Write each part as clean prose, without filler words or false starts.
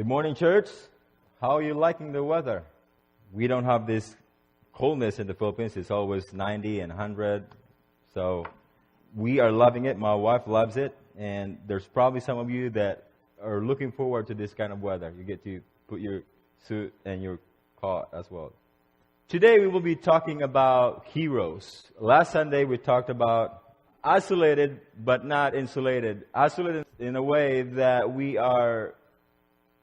Good morning, church. How are you liking the weather? We don't have this coldness in the Philippines. It's always 90 and 100. So we are loving it. My wife loves it. And there's probably some of you that are looking forward to this kind of weather. You get to put your suit and your coat as well. Today we will be talking about heroes. Last Sunday we talked about isolated but not insulated. Isolated in a way that we are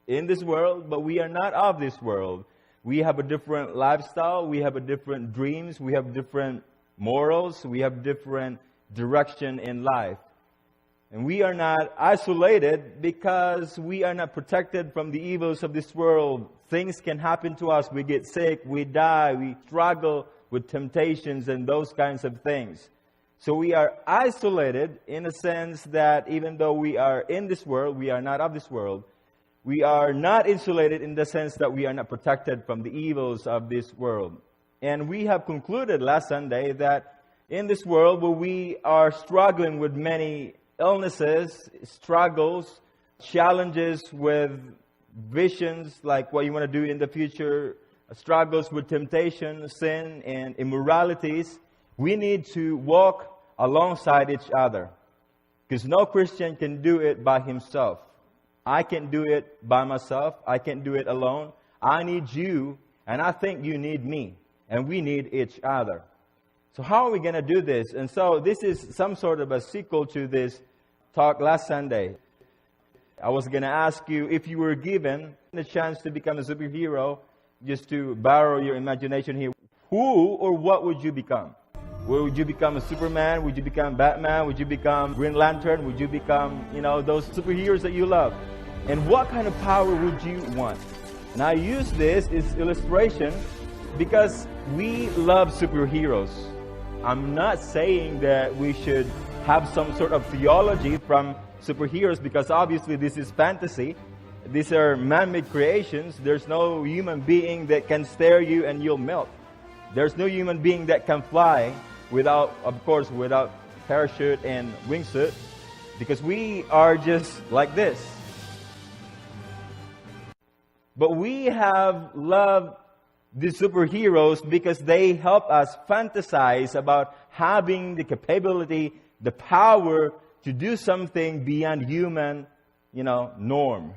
in this world, but we are not of this world. We have a different lifestyle. We have a different dreams. We have different morals. We have different direction in life. And we are not isolated because we are not protected from the evils of this world. Things can happen to us. We get sick. We die. We struggle with temptations and those kinds of things. So we are isolated in a sense that even though we are in this world, we are not of this world. We are not insulated in the sense that we are not protected from the evils of this world. And we have concluded last Sunday that in this world where we are struggling with many illnesses, struggles, challenges with visions like what you want to do in the future, struggles with temptation, sin, and immoralities, we need to walk alongside each other. Because no Christian can do it by himself. I can't do it by myself. I can't do it alone. I need you, and I think you need me. And we need each other. So how are we going to do this? And so this is some sort of a sequel to this talk last Sunday. I was going to ask you, if you were given the chance to become a superhero, just to borrow your imagination here, who or what would you become? Would you become a Superman? Would you become Batman? Would you become Green Lantern? Would you become, those superheroes that you love? And what kind of power would you want? And I use this as illustration because we love superheroes. I'm not saying that we should have some sort of theology from superheroes because obviously this is fantasy. These are man-made creations. There's no human being that can stare you and you'll melt. There's no human being that can fly without parachute and wingsuit, because we are just like this. But we have loved the superheroes because they help us fantasize about having the capability, the power to do something beyond human, norms.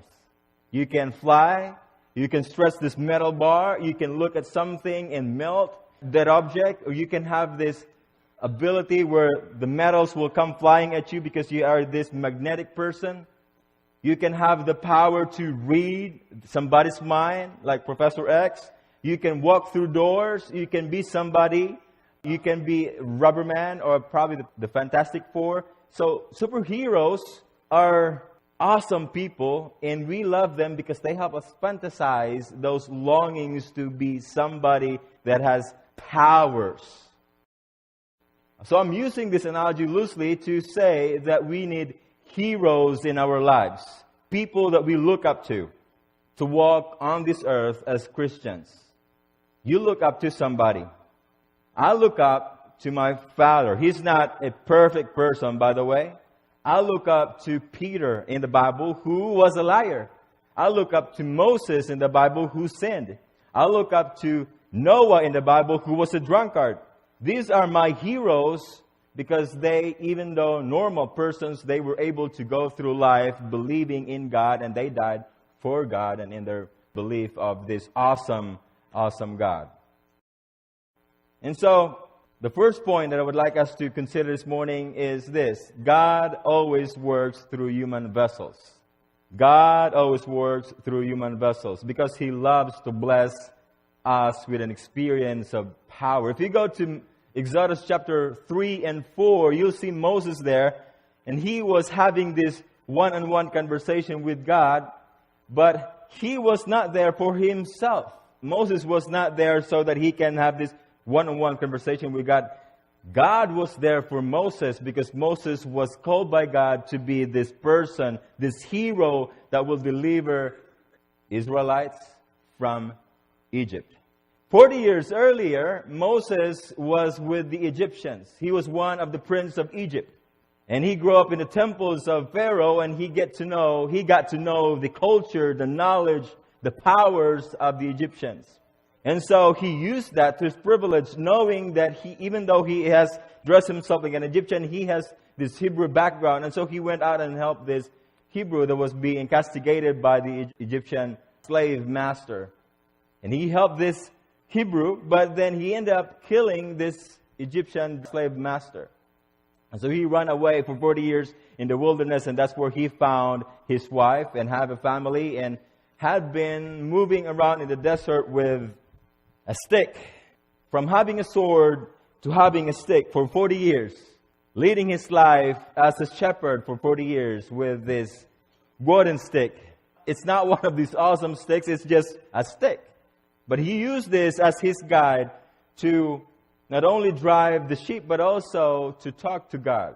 You can fly, you can stretch this metal bar, you can look at something and melt that object, or you can have this ability where the metals will come flying at you because you are this magnetic person. You can have the power to read somebody's mind, like Professor X. You can walk through doors. You can be somebody. You can be Rubberman or probably the Fantastic Four. So superheroes are awesome people, and we love them because they help us fantasize those longings to be somebody that has powers. So I'm using this analogy loosely to say that we need heroes in our lives, people that we look up to walk on this earth as Christians. You look up to somebody. I look up to my father. He's not a perfect person, by the way. I look up to Peter in the Bible, who was a liar. I look up to Moses in the Bible, who sinned. I look up to Noah in the Bible, who was a drunkard. These are my heroes because they, even though normal persons, they were able to go through life believing in God, and they died for God and in their belief of this awesome God. And so, the first point that I would like us to consider this morning is this: God always works through human vessels. God always works through human vessels because He loves to bless us with an experience of power. If you go to Exodus chapter 3 and 4, you'll see Moses there, and he was having this one-on-one conversation with God, but he was not there for himself. Moses was not there so that he can have this one-on-one conversation with God. God was there for Moses because Moses was called by God to be this person, this hero that will deliver Israelites from Egypt. 40 years earlier, Moses was with the Egyptians. He was one of the princes of Egypt. And he grew up in the temples of Pharaoh, and he got to know the culture, the knowledge, the powers of the Egyptians. And so he used that to his privilege, knowing that even though he has dressed himself like an Egyptian, he has this Hebrew background. And so he went out and helped this Hebrew that was being castigated by the Egyptian slave master. And he helped this Hebrew, but then he ended up killing this Egyptian slave master. And so he ran away for 40 years in the wilderness, and that's where he found his wife and had a family, and had been moving around in the desert with a stick. From having a sword to having a stick for 40 years. Leading his life as a shepherd for 40 years with this wooden stick. It's not one of these awesome sticks, it's just a stick. But he used this as his guide to not only drive the sheep, but also to talk to God.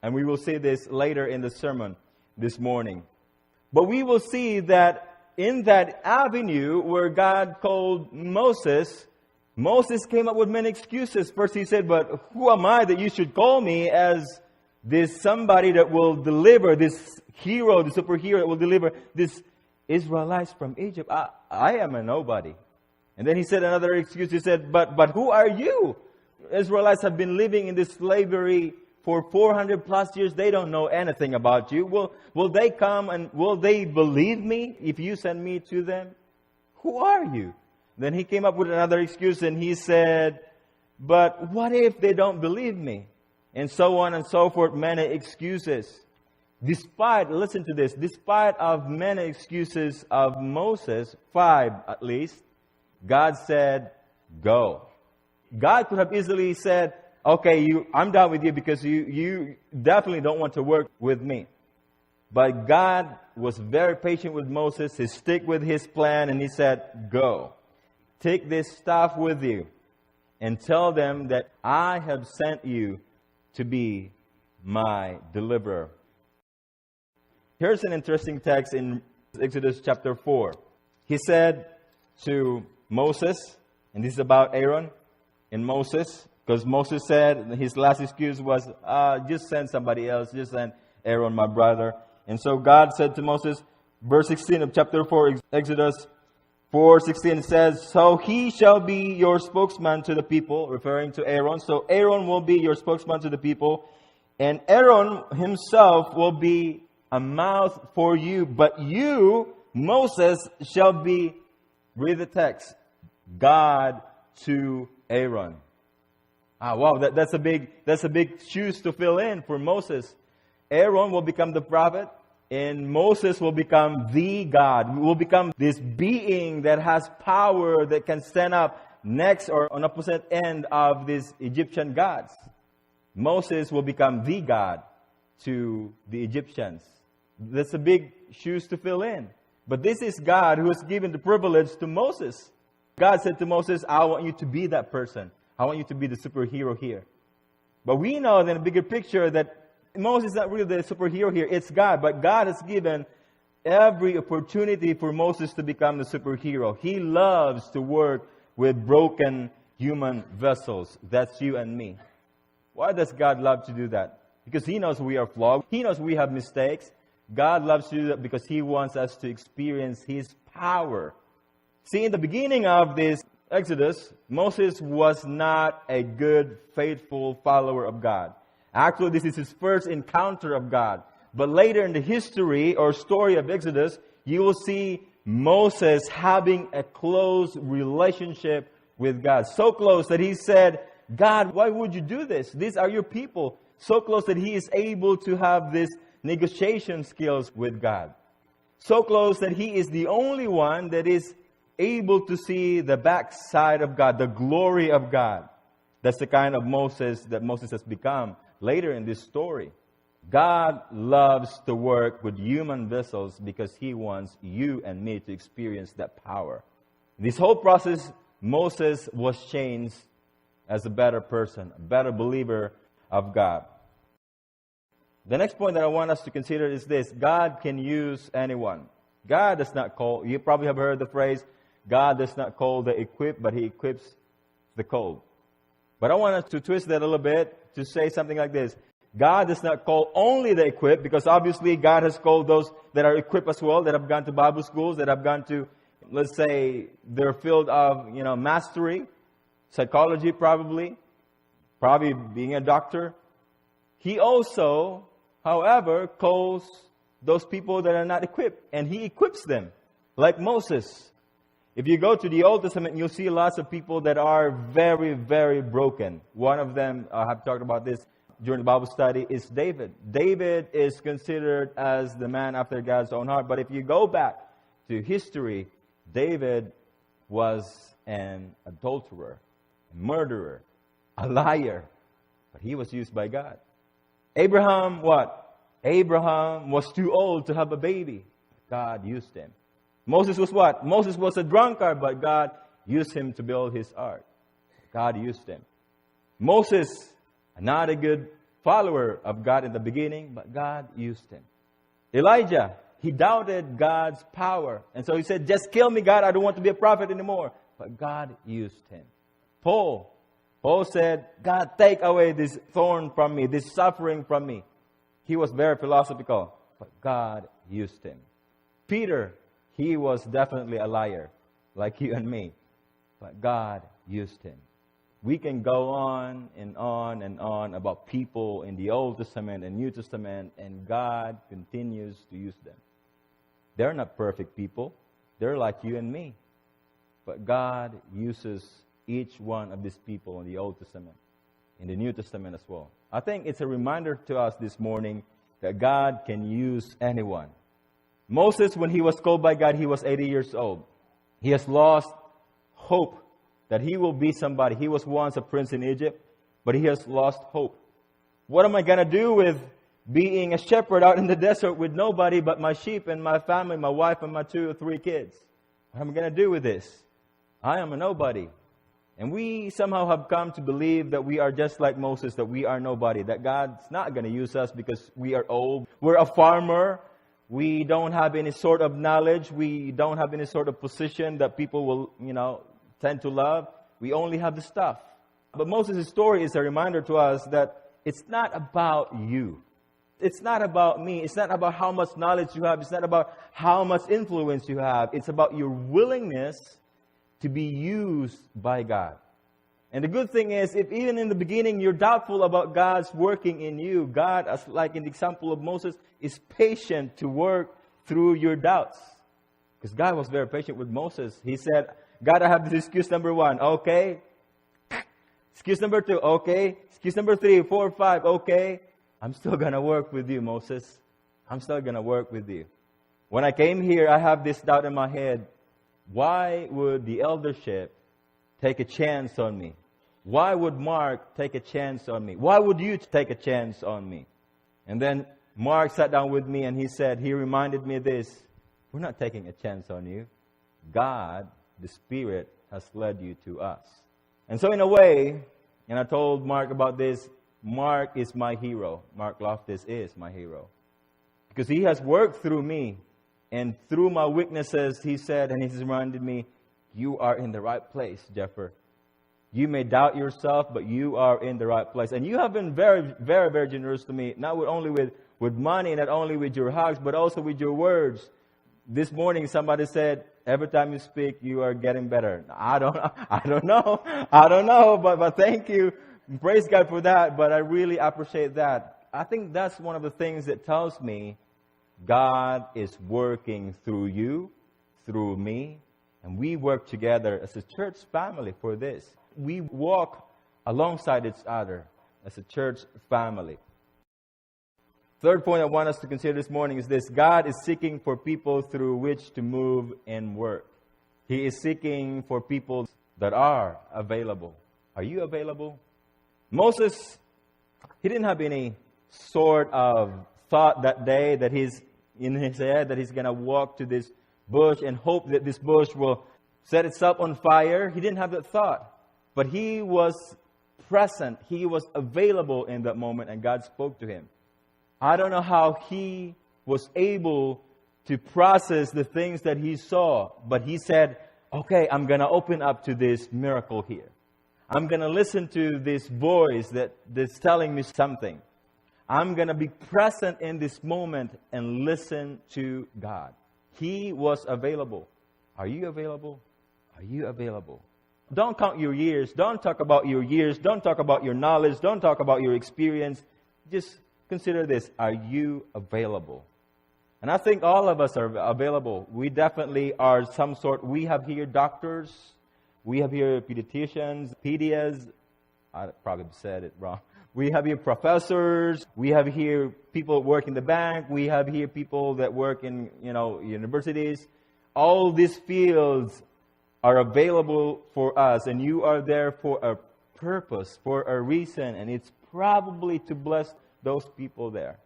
And we will see this later in the sermon this morning. But we will see that in that avenue where God called Moses, Moses came up with many excuses. First he said, but who am I that you should call me as this somebody that will deliver, this hero, the superhero that will deliver this Israelites from Egypt? I am a nobody. And then he said another excuse. He said, but who are you? Israelites have been living in this slavery for 400 plus years. They don't know anything about you. Will they come and will they believe me if you send me to them? Who are you? Then he came up with another excuse and he said, but what if they don't believe me? And so on and so forth, many excuses. Listen to this, despite of many excuses of Moses, 5 at least, God said, go. God could have easily said, okay, I'm done with you because you definitely don't want to work with me. But God was very patient with Moses. He stuck with his plan and he said, go. Take this staff with you and tell them that I have sent you to be my deliverer. Here's an interesting text in Exodus chapter 4. He said to Moses, and this is about Aaron and Moses, because Moses said his last excuse was, just send somebody else, just send Aaron, my brother. And so God said to Moses, verse 16 of chapter 4, Exodus 4:16 says, so he shall be your spokesman to the people, referring to Aaron. So Aaron will be your spokesman to the people, and Aaron himself will be a mouth for you. But you, Moses, shall be, read the text, God to Aaron. Wow, that's a big shoes to fill in for Moses. Aaron will become the prophet, and Moses will become the God. Will become this being that has power, that can stand up next or on opposite end of these Egyptian gods. Moses will become the God to the Egyptians. That's a big shoes to fill in. But this is God who has given the privilege to Moses. God said to Moses, I want you to be that person. I want you to be the superhero here. But we know in the bigger picture that Moses is not really the superhero here. It's God. But God has given every opportunity for Moses to become the superhero. He loves to work with broken human vessels. That's you and me. Why does God love to do that? Because He knows we are flawed. He knows we have mistakes. God loves to do that because He wants us to experience His power. See, in the beginning of this Exodus, Moses was not a good, faithful follower of God. Actually, this is his first encounter of God. But later in the history or story of Exodus, you will see Moses having a close relationship with God. So close that he said, God, why would you do this? These are your people. So close that he is able to have this negotiation skills with God. So close that he is the only one that is able to see the backside of God, the glory of God. That's the kind of Moses that Moses has become later in this story. God loves to work with human vessels because He wants you and me to experience that power. This whole process, Moses was changed as a better person, a better believer of God. The next point that I want us to consider is this. God can use anyone. God does not call, you probably have heard the phrase, God does not call the equipped, but He equips the called. But I want us to twist that a little bit to say something like this. God does not call only the equipped, because obviously God has called those that are equipped as well, that have gone to Bible schools, that have gone to, let's say, their field of, mastery, psychology probably being a doctor. He also, however, calls those people that are not equipped, and He equips them, like Moses. If you go to the Old Testament, you'll see lots of people that are very, very broken. One of them, I have talked about this during the Bible study, is David. David is considered as the man after God's own heart. But if you go back to history, David was an adulterer, a murderer, a liar. But he was used by God. Abraham, what? Abraham was too old to have a baby. God used him. Moses was what? Moses was a drunkard, but God used him to build His ark. God used him. Moses, not a good follower of God in the beginning, but God used him. Elijah, he doubted God's power. And so he said, just kill me, God. I don't want to be a prophet anymore. But God used him. Paul said, God, take away this thorn from me, this suffering from me. He was very philosophical, but God used him. Peter, he was definitely a liar, like you and me. But God used him. We can go on and on and on about people in the Old Testament and New Testament, and God continues to use them. They're not perfect people. They're like you and me. But God uses each one of these people in the Old Testament, in the New Testament as well. I think it's a reminder to us this morning that God can use anyone. Moses, when he was called by God, he was 80 years old. He has lost hope that he will be somebody. He was once a prince in Egypt, but he has lost hope. What am I going to do with being a shepherd out in the desert with nobody but my sheep and my family, my wife and my 2 or 3 kids? What am I going to do with this? I am a nobody. And we somehow have come to believe that we are just like Moses, that we are nobody, that God's not going to use us because we are old. We're a farmer. We don't have any sort of knowledge. We don't have any sort of position that people will, tend to love. We only have the stuff. But Moses' story is a reminder to us that it's not about you. It's not about me. It's not about how much knowledge you have. It's not about how much influence you have. It's about your willingness to be used by God. And the good thing is, if even in the beginning you're doubtful about God's working in you, God, as like in the example of Moses, is patient to work through your doubts. Because God was very patient with Moses. He said, God, I have this excuse number 1. Okay. Excuse number 2. Okay. Excuse number 3, 4, 5. Okay. I'm still going to work with you, Moses. I'm still going to work with you. When I came here, I have this doubt in my head. Why would the eldership take a chance on me? Why would Mark take a chance on me? Why would you take a chance on me? And then Mark sat down with me and he reminded me of this. We're not taking a chance on you. God, the Spirit, has led you to us. And so in a way, and I told Mark about this, Mark is my hero. Mark Loftus is my hero. Because he has worked through me. And through my weaknesses, he said, and he's reminded me, you are in the right place, Gepher. You may doubt yourself, but you are in the right place. And you have been very, very, very generous to me, not only with money, not only with your hugs, but also with your words. This morning, somebody said, every time you speak, you are getting better. I don't know, but thank you. Praise God for that, but I really appreciate that. I think that's one of the things that tells me God is working through you, through me, and we work together as a church family for this. We walk alongside each other as a church family. Third point I want us to consider this morning is this. God is seeking for people through which to move and work. He is seeking for people that are available. Are you available? Moses, he didn't have any sort of thought that day that he's in his head that he's going to walk to this bush and hope that this bush will set itself on fire. He didn't have that thought. But he was present. He was available in that moment, and God spoke to him. I don't know how he was able to process the things that he saw, but he said, okay, I'm going to open up to this miracle here. I'm going to listen to this voice that's telling me something. I'm going to be present in this moment and listen to God. He was available. Are you available? Are you available? Don't count your years. Don't talk about your years. Don't talk about your knowledge. Don't talk about your experience. Just consider this. Are you available? And I think all of us are available. We definitely are some sort. We have here doctors. We have here pediatricians, pedias. I probably said it wrong. We have here professors. We have here people that work in the bank. We have here people that work in, universities. All these fields are available for us, and you are there for a purpose, for a reason, and it's probably to bless those people there,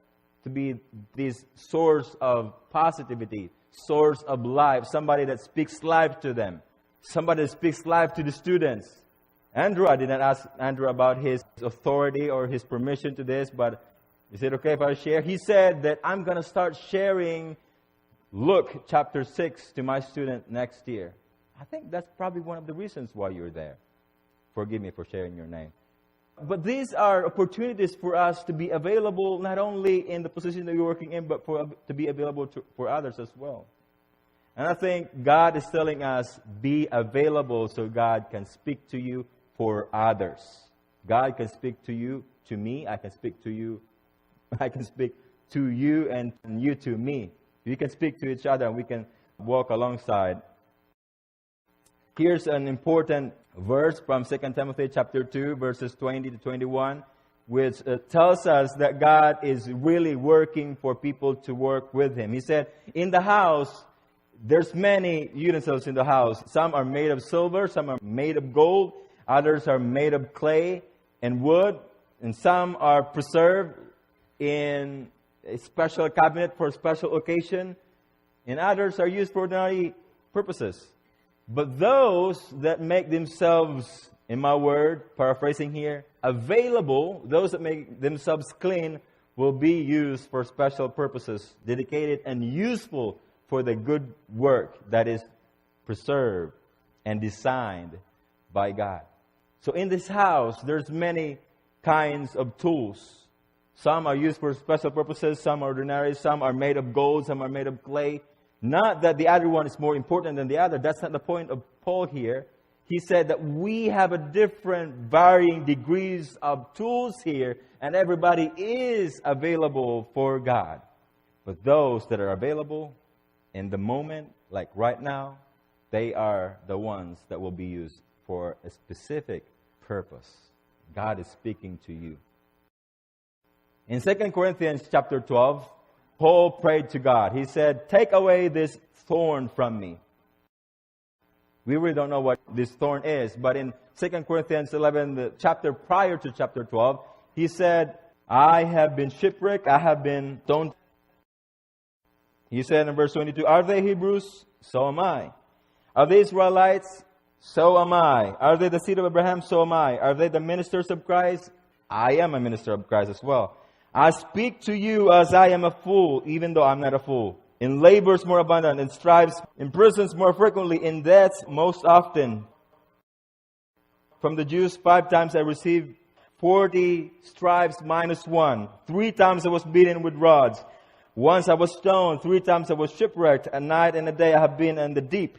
to be this source of positivity, source of life, somebody that speaks life to them, somebody that speaks life to the students. Andrew, I did not ask Andrew about his authority or his permission to this, but is it okay if I share? He said that I'm going to start sharing Luke chapter 6 to my student next year. I think that's probably one of the reasons why you're there. Forgive me for sharing your name. But these are opportunities for us to be available not only in the position that you're working in, but to be available for others as well. And I think God is telling us, be available so God can speak to you for others. God can speak to you, to me. I can speak to you. I can speak to you and you to me. We can speak to each other and we can walk alongside. Here's an important verse from 2 Timothy chapter 2, verses 20 to 21, which tells us that God is really working for people to work with Him. He said, in the house, there's many utensils in the house. Some are made of silver, some are made of gold, others are made of clay and wood, and some are preserved in a special cabinet for a special occasion, and others are used for ordinary purposes. But those that make themselves, in my word, paraphrasing here, available, those that make themselves clean, will be used for special purposes, dedicated and useful for the good work that is preserved and designed by God. So in this house, there's many kinds of tools. Some are used for special purposes, some are ordinary, some are made of gold, some are made of clay. Not that the other one is more important than the other. That's not the point of Paul here. He said that we have a different varying degrees of tools here, and everybody is available for God. But those that are available in the moment, like right now, they are the ones that will be used for a specific purpose. God is speaking to you. In 2 Corinthians chapter 12, Paul prayed to God. He said, take away this thorn from me. We really don't know what this thorn is, but in 2 Corinthians 11, the chapter prior to chapter 12, he said, I have been shipwrecked, I have been stoned. He said in verse 22, are they Hebrews? So am I. Are they Israelites? So am I. Are they the seed of Abraham? So am I. Are they the ministers of Christ? I am a minister of Christ as well. I speak to you as I am a fool, even though I'm not a fool. In labors more abundant, in stripes, in prisons more frequently, in deaths most often. From the Jews 5 times I received 40 stripes minus 1. 3 times I was beaten with rods. Once I was stoned. 3 times I was shipwrecked. A night and a day I have been in the deep.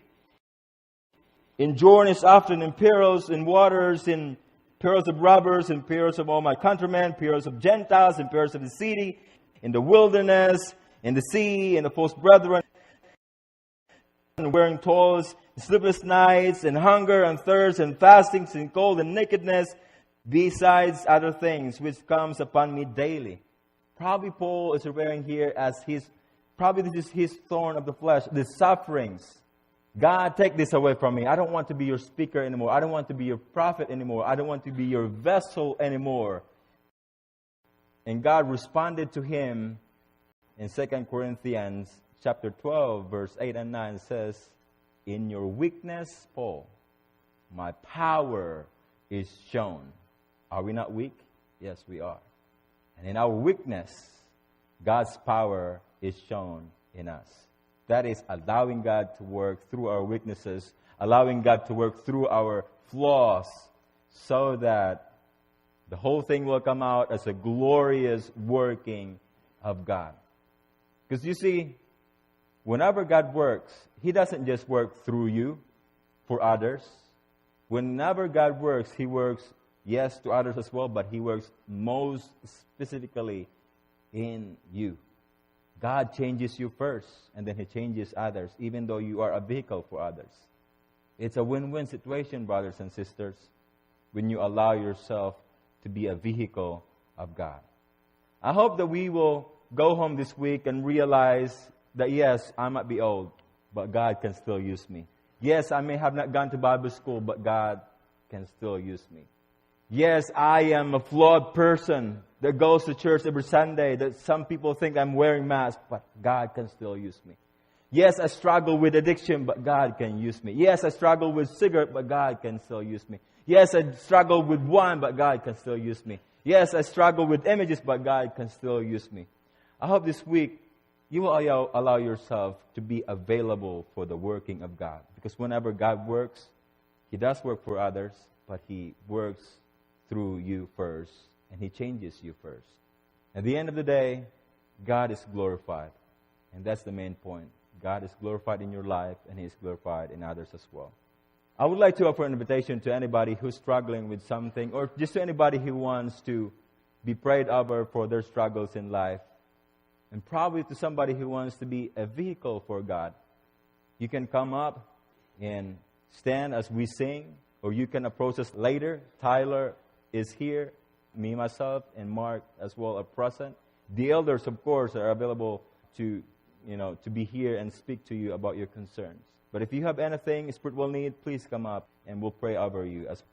In journeys often, in perils, in waters, in perils of robbers, in perils of all my countrymen, perils of Gentiles, in perils of the city, in the wilderness, in the sea, in the false brethren, and wearing toils, sleepless nights, and hunger, and thirst, and fastings, and cold, and nakedness, besides other things which comes upon me daily. Probably Paul is referring here as this is his thorn of the flesh, the sufferings. God, take this away from me. I don't want to be your speaker anymore. I don't want to be your prophet anymore. I don't want to be your vessel anymore. And God responded to him in 2 Corinthians chapter 12, verse 8 and 9 says, in your weakness, Paul, my power is shown. Are we not weak? Yes, we are. And in our weakness, God's power is shown in us. That is allowing God to work through our weaknesses, allowing God to work through our flaws, so that The whole thing will come out as a glorious working of God. Because you see, whenever God works, He doesn't just work through you for others. Whenever God works, He works, yes, to others as well, but He works most specifically in you. God changes you first, and then He changes others, even though you are a vehicle for others. It's a win-win situation, brothers and sisters, when you allow yourself to be a vehicle of God. I hope that we will go home this week and realize that, yes, I might be old, but God can still use me. Yes, I may have not gone to Bible school, but God can still use me. Yes, I am a flawed person that goes to church every Sunday, that some people think I'm wearing masks, but God can still use me. Yes, I struggle with addiction, but God can use me. Yes, I struggle with cigarette, but God can still use me. Yes, I struggle with wine, but God can still use me. Yes, I struggle with images, but God can still use me. I hope this week you will allow yourself to be available for the working of God. Because whenever God works, He does work for others, but He works through you first, and He changes you first. At the end of the day, God is glorified. And that's the main point. God is glorified in your life, and He is glorified in others as well. I would like to offer an invitation to anybody who's struggling with something, or just to anybody who wants to be prayed over for their struggles in life, and probably to somebody who wants to be a vehicle for God. You can come up and stand as we sing, or you can approach us later. Tyler is here, me, myself, and Mark as well are present. The elders, of course, are available to be here and speak to you about your concerns. But if you have anything, spiritual need, please come up and we'll pray over you as